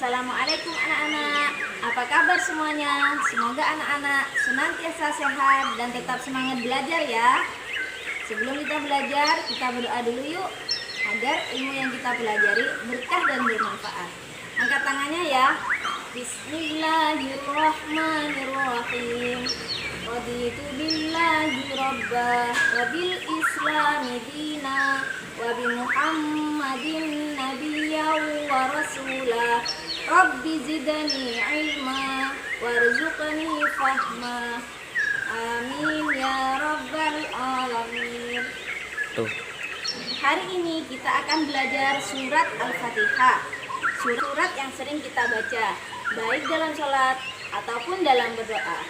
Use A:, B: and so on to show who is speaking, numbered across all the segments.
A: Assalamualaikum anak-anak. Apa kabar semuanya? Semoga anak-anak senantiasa sehat dan tetap semangat belajar ya. Sebelum kita belajar, kita berdoa dulu yuk agar ilmu yang kita pelajari berkah dan bermanfaat. Angkat tangannya ya. Bismillahirrahmanirrahim. Raditu billahi rabbah wa bil islami dina wa bi Muhammadin nabiyyan wa rasulah. Rabbi zidni ilma warzuqni fahma. Amin ya rabbal alamin. Hari ini kita akan belajar surat Al-Fatihah. Surat yang sering kita baca, baik dalam sholat ataupun dalam berdoa.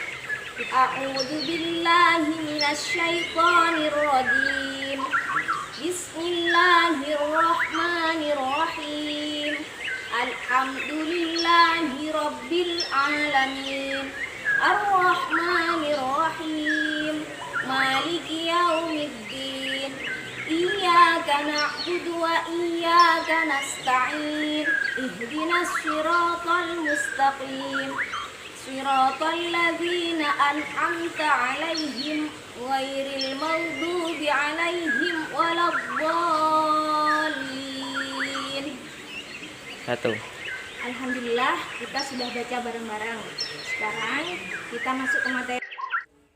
A: A'udzu billahi minasyaitonir rajim. Bismillahirrahmanirrahim. Alhamdulillahi rabbil alamin. Ar-Rahmanir-Rahim. Maliki yaumiddin. Iyyaka na'budu wa iyyaka nasta'in. Ihdinas siratal mustaqim. Siratal ladzina an'amta 'alaihim ghairil maghdubi 'alaihim waladdallin. Alhamdulillah kita sudah baca bareng-bareng. Sekarang kita masuk ke materi.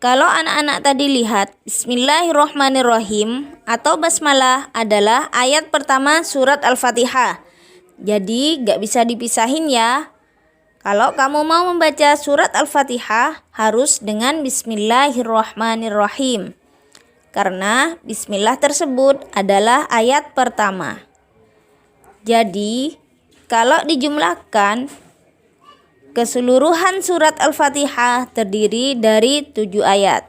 A: Kalau anak-anak tadi lihat Bismillahirrahmanirrahim atau basmalah adalah ayat pertama surat Al-Fatihah. Jadi gak bisa dipisahin ya. Kalau kamu mau membaca surat Al-Fatihah harus dengan Bismillahirrahmanirrahim. Karena Bismillah tersebut adalah ayat pertama. Jadi kalau dijumlahkan, keseluruhan surat Al-Fatihah terdiri dari 7 ayat.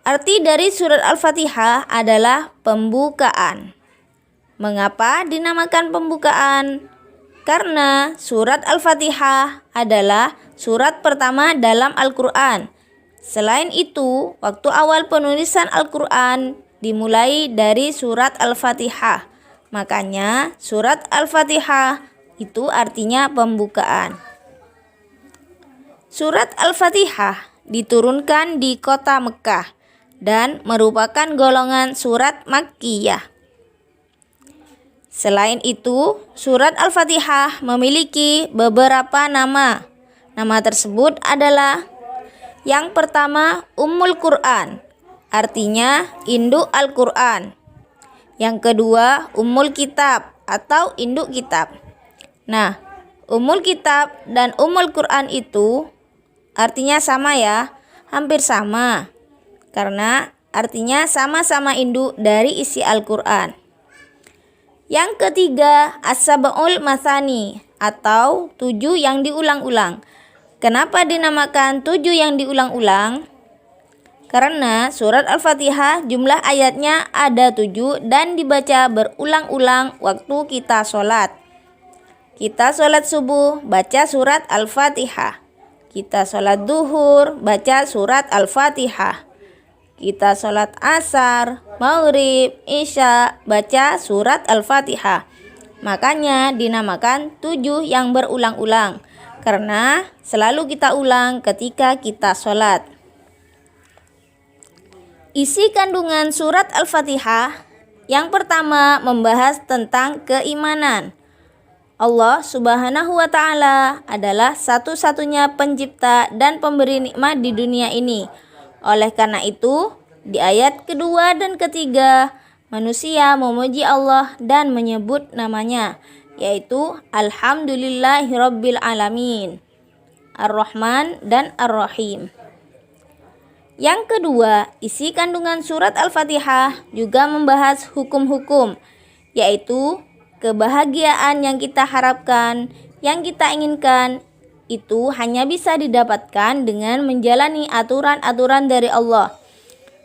A: Arti dari surat Al-Fatihah adalah pembukaan. Mengapa dinamakan pembukaan? Karena surat Al-Fatihah adalah surat pertama dalam Al-Quran. Selain itu, waktu awal penulisan Al-Quran dimulai dari surat Al-Fatihah. Makanya surat Al-Fatihah itu artinya pembukaan. Surat Al-Fatihah diturunkan di kota Mekah dan merupakan golongan surat Makkiyah. Selain itu, surat Al-Fatihah memiliki beberapa nama. Nama tersebut adalah yang pertama Ummul Quran, artinya induk Al-Quran. Yang kedua Ummul Kitab atau induk kitab. Nah, Ummul Kitab dan Ummul Quran itu artinya sama ya, hampir sama. Karena artinya sama-sama induk dari isi Al-Quran. Yang ketiga As-Sab'ul Matsani atau 7 yang diulang-ulang. Kenapa dinamakan 7 yang diulang-ulang? Karena surat Al-Fatihah jumlah ayatnya ada 7 dan dibaca berulang-ulang waktu kita sholat. Kita sholat subuh baca surat Al-Fatihah. Kita sholat duhur baca surat Al-Fatihah. Kita sholat asar, maghrib, isya baca surat Al-Fatihah. Makanya dinamakan 7 yang berulang-ulang. Karena selalu kita ulang ketika kita sholat. Isi kandungan surat Al-Fatihah yang pertama membahas tentang keimanan. Allah Subhanahu wa Ta'ala adalah satu-satunya pencipta dan pemberi nikmat di dunia ini. Oleh karena itu, di ayat kedua dan ketiga, manusia memuji Allah dan menyebut namanya, yaitu Alhamdulillahirabbil alamin, Ar-Rahman dan Ar-Rahim. Yang kedua, isi kandungan surat Al-Fatihah juga membahas hukum-hukum, yaitu kebahagiaan yang kita harapkan, yang kita inginkan, itu hanya bisa didapatkan dengan menjalani aturan-aturan dari Allah.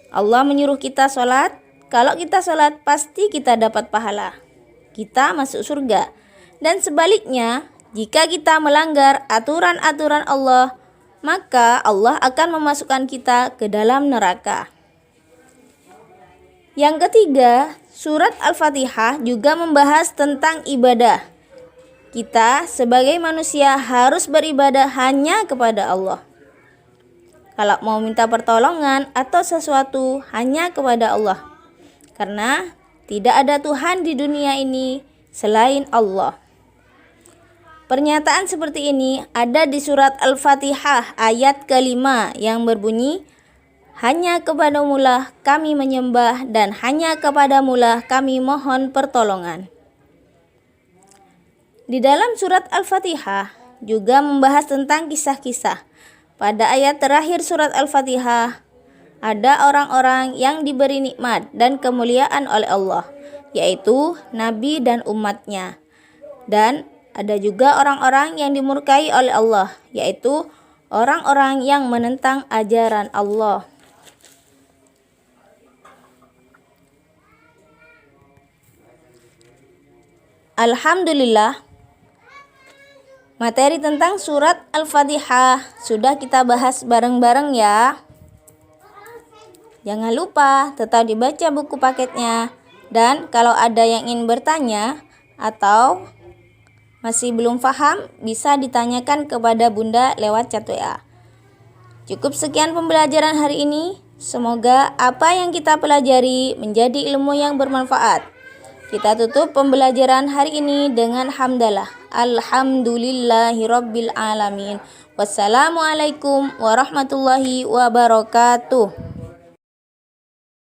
A: Allah menyuruh kita sholat, kalau kita sholat pasti kita dapat pahala. Kita masuk surga. Dan sebaliknya, jika kita melanggar aturan-aturan Allah, maka Allah akan memasukkan kita ke dalam neraka. Yang ketiga, surat Al-Fatihah juga membahas tentang ibadah, kita sebagai manusia harus beribadah hanya kepada Allah. Kalau mau minta pertolongan atau sesuatu hanya kepada Allah. Karena tidak ada Tuhan di dunia ini selain Allah. Pernyataan seperti ini ada di surat Al-Fatihah ayat ke-5 yang berbunyi, hanya kepadamulah kami menyembah dan hanya kepadamulah kami mohon pertolongan. Di dalam surat Al-Fatihah juga membahas tentang kisah-kisah. Pada ayat terakhir surat Al-Fatihah, ada orang-orang yang diberi nikmat dan kemuliaan oleh Allah, yaitu Nabi dan umatnya. Dan ada juga orang-orang yang dimurkai oleh Allah, yaitu orang-orang yang menentang ajaran Allah. Alhamdulillah, materi tentang surat Al-Fatihah sudah kita bahas bareng-bareng ya. Jangan lupa tetap dibaca buku paketnya. Dan kalau ada yang ingin bertanya atau masih belum paham, bisa ditanyakan kepada Bunda lewat chat WA. Cukup sekian pembelajaran hari ini. Semoga apa yang kita pelajari menjadi ilmu yang bermanfaat. Kita tutup pembelajaran hari ini dengan hamdalah. Alhamdulillahirabbil alamin. Wassalamualaikum warahmatullahi wabarakatuh.